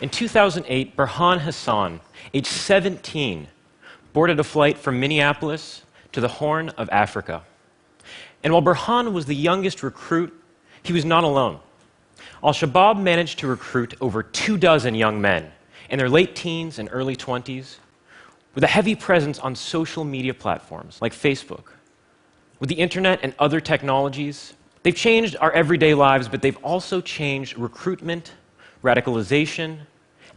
In 2008, Burhan Hassan, age 17, boarded a flight from Minneapolis to the Horn of Africa. And while Burhan was the youngest recruit, he was not alone. Al-Shabaab managed to recruit over 24 young men in their late teens and early 20s, with a heavy presence on social media platforms like Facebook. With the internet and other technologies, they've changed our everyday lives, but they've also changed recruitment, radicalization,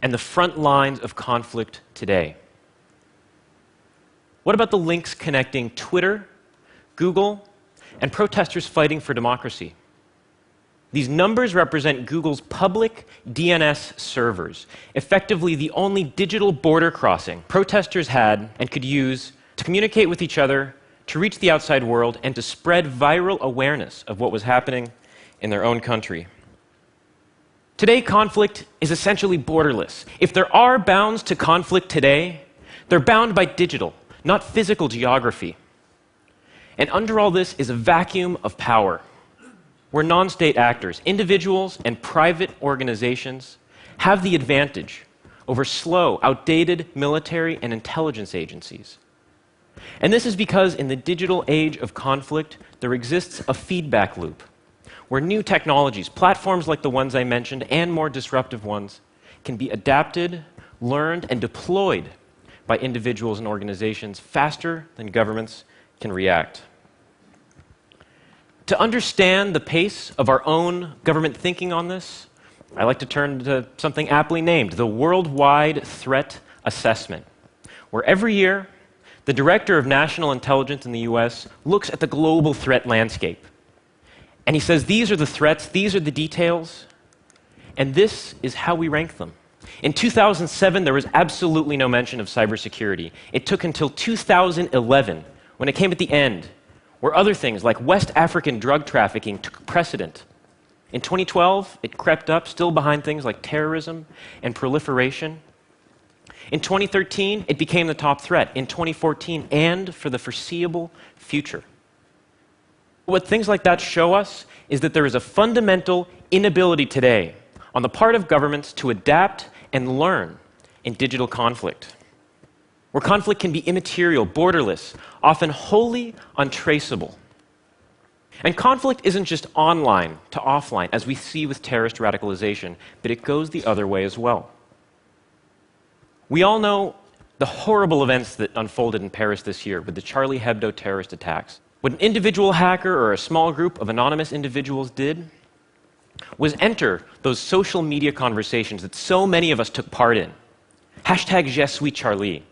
and the front lines of conflict today. What about the links connecting Twitter, Google, and protesters fighting for democracy? These numbers represent Google's public DNS servers, effectively the only digital border crossing protesters had and could use to communicate with each other, to reach the outside world, and to spread viral awareness of what was happening in their own country. Today, conflict is essentially borderless. If there are bounds to conflict today, they're bound by digital, not physical geography. And under all this is a vacuum of power, where non-state actors, individuals and private organizations, have the advantage over slow, outdated military and intelligence agencies. And this is because in the digital age of conflict, there exists a feedback loop, where new technologies, platforms like the ones I mentioned, and more disruptive ones, can be adapted, learned, and deployed by individuals and organizations faster than governments can react. To understand the pace of our own government thinking on this, I like to turn to something aptly named the Worldwide Threat Assessment, where every year, the Director of National Intelligence in the US looks at the global threat landscape. And he says, these are the threats, these are the details, and this is how we rank them. In 2007, there was absolutely no mention of cybersecurity. It took until 2011, when it came at the end, where other things like West African drug trafficking took precedent. In 2012, it crept up, still behind things like terrorism and proliferation. In 2013, it became the top threat. In 2014, and for the foreseeable future. What things like that show us is that there is a fundamental inability today on the part of governments to adapt and learn in digital conflict, where conflict can be immaterial, borderless, often wholly untraceable. And conflict isn't just online to offline, as we see with terrorist radicalization, but it goes the other way as well. We all know the horrible events that unfolded in Paris this year with the Charlie Hebdo terrorist attacks. What an individual hacker or a small group of anonymous individuals did was enter those social media conversations that so many of us took part in. #JeSuiCharlie.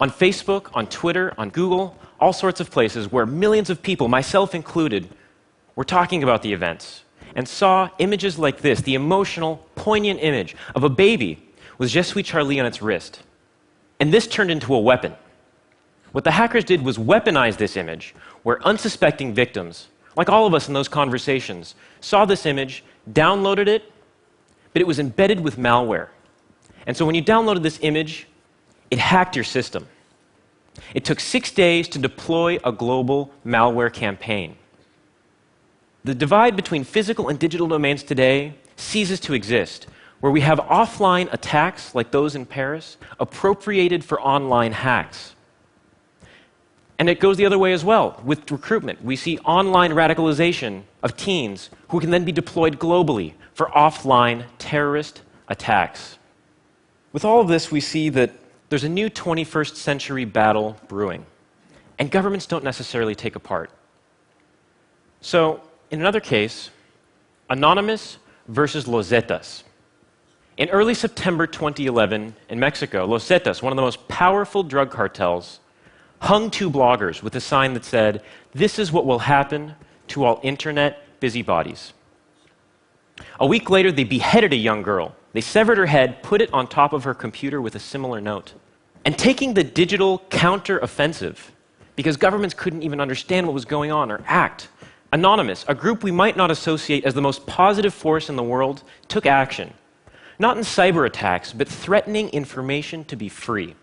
On Facebook, on Twitter, on Google, all sorts of places where millions of people, myself included, were talking about the events and saw images like this, the emotional, poignant image of a baby with #JeSuiCharlie on its wrist. And this turned into a weapon. What the hackers did was weaponize this image, where unsuspecting victims, like all of us in those conversations, saw this image, downloaded it, but it was embedded with malware. And so when you downloaded this image, it hacked your system. It took 6 days to deploy a global malware campaign. The divide between physical and digital domains today ceases to exist, where we have offline attacks like those in Paris appropriated for online hacks. And it goes the other way as well. With recruitment, we see online radicalization of teens who can then be deployed globally for offline terrorist attacks. With all of this, we see that there's a new 21st century battle brewing, and governments don't necessarily take a part. So, in another case, Anonymous versus Los Zetas. In early September 2011, in Mexico, Los Zetas, one of the most powerful drug cartels, hung 2 bloggers with a sign that said, "This is what will happen to all internet busybodies." A week later, they beheaded a young girl. They severed her head, put it on top of her computer with a similar note. And taking the digital counter-offensive, because governments couldn't even understand what was going on or act, Anonymous, a group we might not associate as the most positive force in the world, took action. Not in cyber attacks, but threatening information to be free.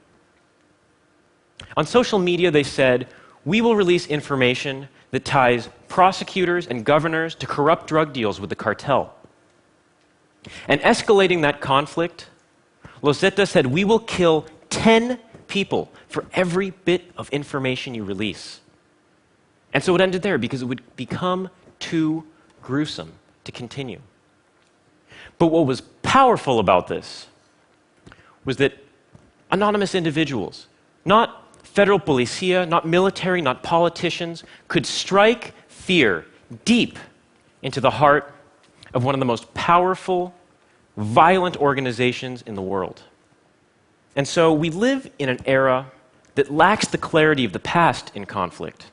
On social media, they said, "We will release information that ties prosecutors and governors to corrupt drug deals with the cartel." And escalating that conflict, Loseta said, "We will kill 10 people for every bit of information you release." And so it ended there because it would become too gruesome to continue. But what was powerful about this was that anonymous individuals, not federal policia, not military, not politicians, could strike fear deep into the heart of one of the most powerful, violent organizations in the world. And so we live in an era that lacks the clarity of the past in conflict,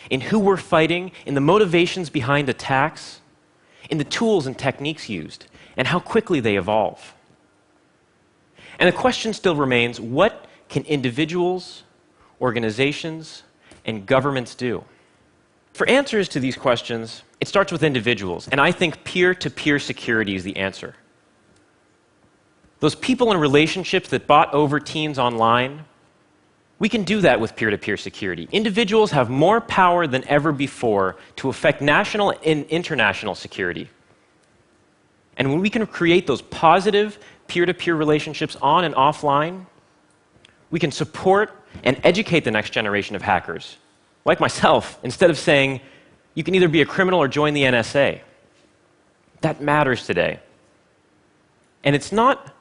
in who we're fighting, in the motivations behind attacks, in the tools and techniques used, and how quickly they evolve. And the question still remains, what can individuals, organizations, and governments do? For answers to these questions, it starts with individuals, and I think peer-to-peer security is the answer. Those people in relationships that bought over teens online, we can do that with peer-to-peer security. Individuals have more power than ever before to affect national and international security. And when we can create those positive peer-to-peer relationships on and offline, we can support and educate the next generation of hackers, like myself, instead of saying, you can either be a criminal or join the NSA. That matters today. And it's not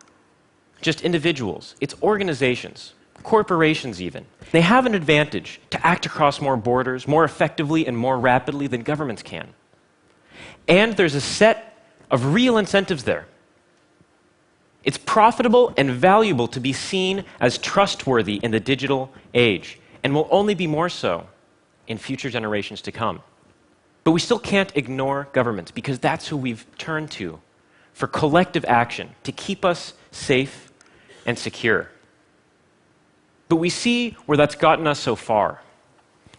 just individuals, it's organizations, corporations even. They have an advantage to act across more borders, more effectively and more rapidly than governments can. And there's a set of real incentives there. It's profitable and valuable to be seen as trustworthy in the digital age, and will only be more so in future generations to come. But we still can't ignore governments, because that's who we've turned to for collective action, to keep us safe and secure. But we see where that's gotten us so far,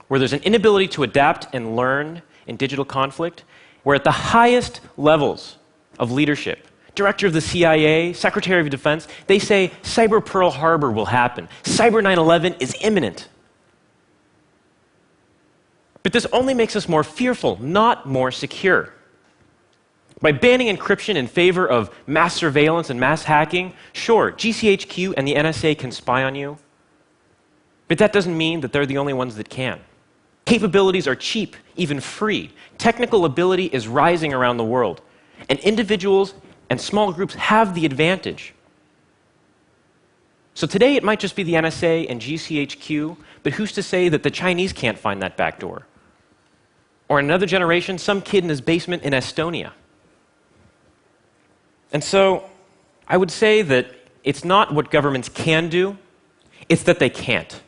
where there's an inability to adapt and learn in digital conflict, where at the highest levels of leadership, Director of the CIA, Secretary of Defense, they say Cyber Pearl Harbor will happen. Cyber 9/11 is imminent. But this only makes us more fearful, not more secure. By banning encryption in favor of mass surveillance and mass hacking, sure, GCHQ and the NSA can spy on you, but that doesn't mean that they're the only ones that can. Capabilities are cheap, even free. Technical ability is rising around the world, and individuals and small groups have the advantage. So today it might just be the NSA and GCHQ, but who's to say that the Chinese can't find that back door? Or in another generation, some kid in his basement in Estonia. And so I would say that it's not what governments can do, it's that they can't.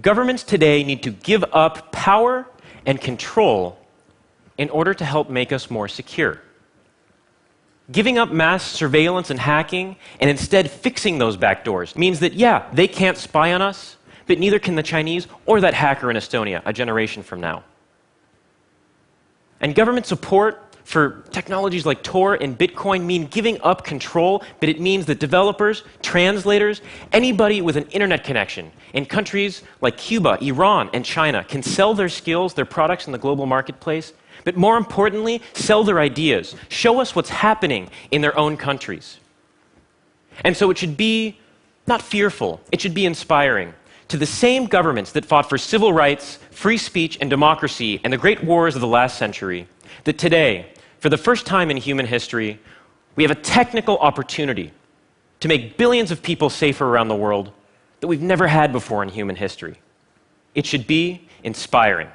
Governments today need to give up power and control in order to help make us more secure. Giving up mass surveillance and hacking and instead fixing those backdoors means that, yeah, they can't spy on us, but neither can the Chinese or that hacker in Estonia a generation from now. And government support for technologies like Tor and Bitcoin mean giving up control, but it means that developers, translators, anybody with an internet connection in countries like Cuba, Iran, and China can sell their skills, their products in the global marketplace, but more importantly, sell their ideas, show us what's happening in their own countries. And so it should be not fearful, it should be inspiring to the same governments that fought for civil rights, free speech, and democracy and the great wars of the last century, that today, for the first time in human history, we have a technical opportunity to make billions of people safer around the world that we've never had before in human history. It should be inspiring.